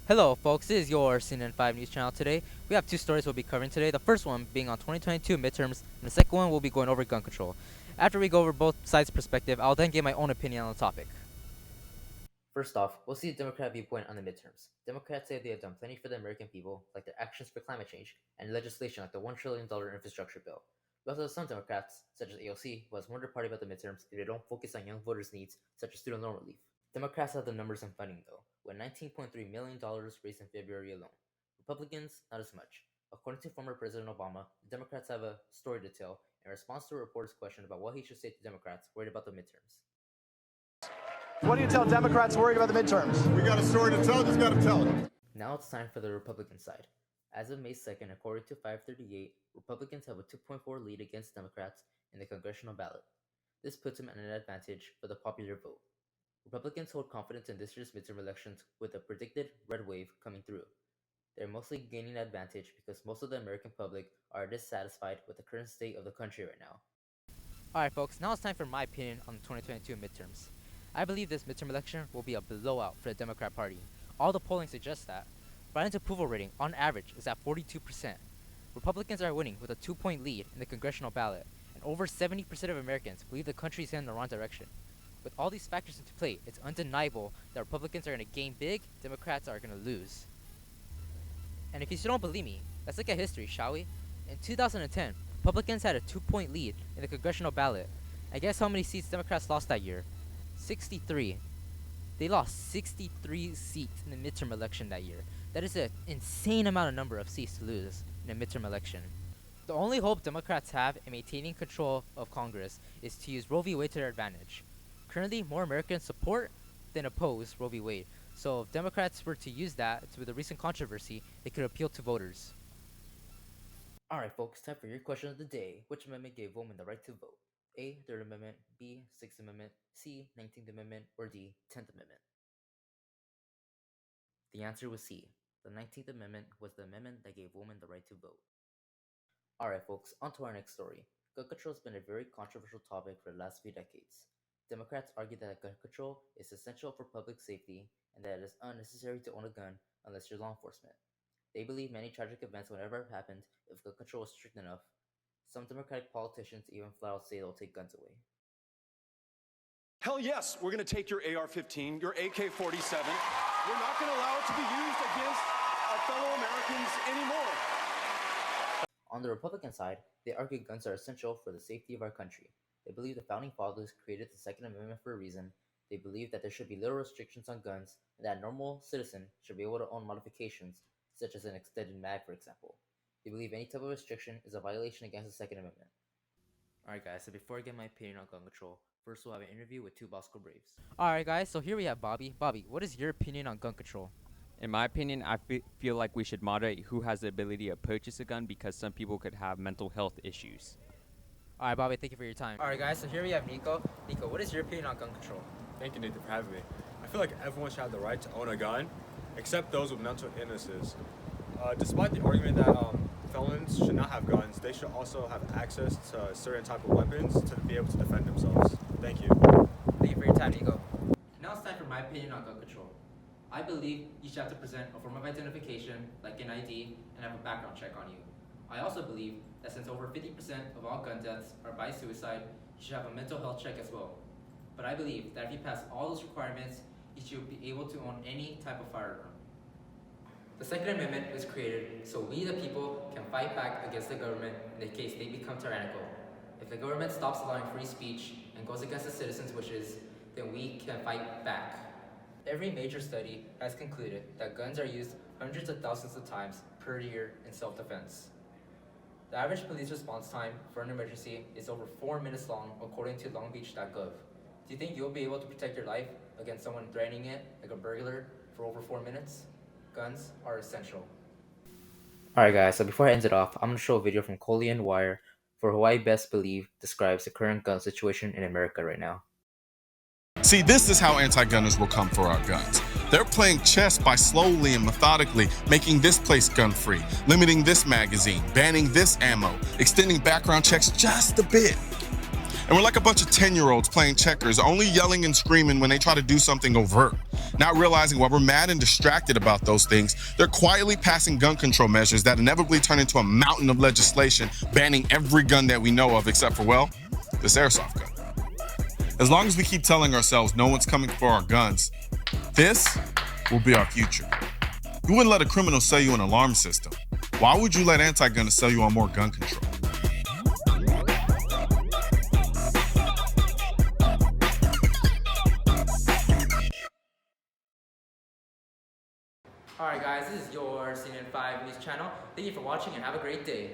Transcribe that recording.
Hello folks, this is your CNN5 News channel. Today we have two stories we'll be covering today. The first one being on 2022 midterms, and the second one will be going over gun control. After we go over both sides' perspective, I'll then give my own opinion on the topic. First off, we'll see the Democrat viewpoint on the midterms. Democrats say they have done plenty for the American people, like their actions for climate change, and legislation like the $1 trillion infrastructure bill. We also have some Democrats, such as AOC, who has warned their party about the midterms if they don't focus on young voters' needs, such as student loan relief. Democrats have the numbers and funding, though, with $19.3 million raised in February alone. Republicans, not as much. According to former President Obama, the Democrats have a story to tell in response to a reporter's question about what he should say to Democrats worried about the midterms. What do you tell Democrats worried about the midterms? We got a story to tell, just gotta tell it. Now it's time for the Republican side. As of May 2nd, according to 538, Republicans have a 2.4 lead against Democrats in the congressional ballot. This puts them at an advantage for the popular vote. Republicans hold confidence in this year's midterm elections with a predicted red wave coming through. They're mostly gaining an advantage because most of the American public are dissatisfied with the current state of the country right now. Alright folks, now it's time for my opinion on the 2022 midterms. I believe this midterm election will be a blowout for the Democrat Party. All the polling suggests that. Biden's approval rating, on average, is at 42%. Republicans are winning with a 2-point lead in the congressional ballot, and over 70% of Americans believe the country is heading in the wrong direction. With all these factors into play, it's undeniable that Republicans are going to gain big, Democrats are going to lose. And if you still don't believe me, let's look at history, shall we? In 2010, Republicans had a 2-point lead in the congressional ballot. And guess how many seats Democrats lost that year? 63. They lost 63 seats in the midterm election that year. That is an insane number of seats to lose in a midterm election. The only hope Democrats have in maintaining control of Congress is to use Roe v. Wade to their advantage. Currently, more Americans support than oppose Roe v. Wade. So if Democrats were to use that with the recent controversy, they could appeal to voters. Alright folks, time for your question of the day. Which amendment gave women the right to vote? A. 3rd Amendment, B. 6th Amendment, C. 19th Amendment, or D. 10th Amendment? The answer was C. The 19th Amendment was the amendment that gave women the right to vote. Alright folks, on to our next story. Gun control has been a very controversial topic for the last few decades. Democrats argue that gun control is essential for public safety and that it is unnecessary to own a gun unless you're law enforcement. They believe many tragic events would never have happened if gun control was strict enough. Some Democratic politicians even flat out say they'll take guns away. Hell yes, we're going to take your AR-15, your AK-47. We're not going to allow it to be used against our fellow Americans anymore. On the Republican side, they argue guns are essential for the safety of our country. They believe the Founding Fathers created the Second Amendment for a reason. They believe that there should be little restrictions on guns, and that a normal citizen should be able to own modifications, such as an extended mag, for example. They believe any type of restriction is a violation against the Second Amendment. Alright guys, so before I get my opinion on gun control, first we'll have an interview with two Bosco Braves. Alright guys, so here we have Bobby. Bobby, what is your opinion on gun control? In my opinion, I feel like we should moderate who has the ability to purchase a gun because some people could have mental health issues. Alright Bobby, thank you for your time. Alright guys, so here we have Nico. Nico, what is your opinion on gun control? Thank you, Nathan, for having me. I feel like everyone should have the right to own a gun, except those with mental illnesses. Despite the argument that felons should not have guns, they should also have access to certain type of weapons to be able to defend themselves. Thank you. Thank you for your time, Nico. Now it's time for my opinion on gun control. I believe you should have to present a form of identification, like an ID, and have a background check on you. I also believe that since over 50% of all gun deaths are by suicide, you should have a mental health check as well. But I believe that if you pass all those requirements, you should be able to own any type of firearm. The Second Amendment was created so we the people can fight back against the government in the case they become tyrannical. If the government stops allowing free speech and goes against the citizens' wishes, then we can fight back. Every major study has concluded that guns are used hundreds of thousands of times per year in self-defense. The average police response time for an emergency is over 4 minutes long, according to longbeach.gov. Do you think you'll be able to protect your life against someone threatening it, like a burglar, for over 4 minutes? Guns are essential. Alright guys, so before I end it off, I'm going to show a video from Coley and Wire for who I best believe describes the current gun situation in America right now. See, this is how anti-gunners will come for our guns. They're playing chess by slowly and methodically making this place gun-free, limiting this magazine, banning this ammo, extending background checks just a bit. And we're like a bunch of 10-year-olds playing checkers, only yelling and screaming when they try to do something overt. Not realizing while we're mad and distracted about those things, they're quietly passing gun control measures that inevitably turn into a mountain of legislation banning every gun that we know of except for, well, this airsoft gun. As long as we keep telling ourselves no one's coming for our guns, this will be our future. You wouldn't let a criminal sell you an alarm system. Why would you let anti-gunners sell you on more gun control? Alright guys, this is your CNN5 News channel. Thank you for watching and have a great day.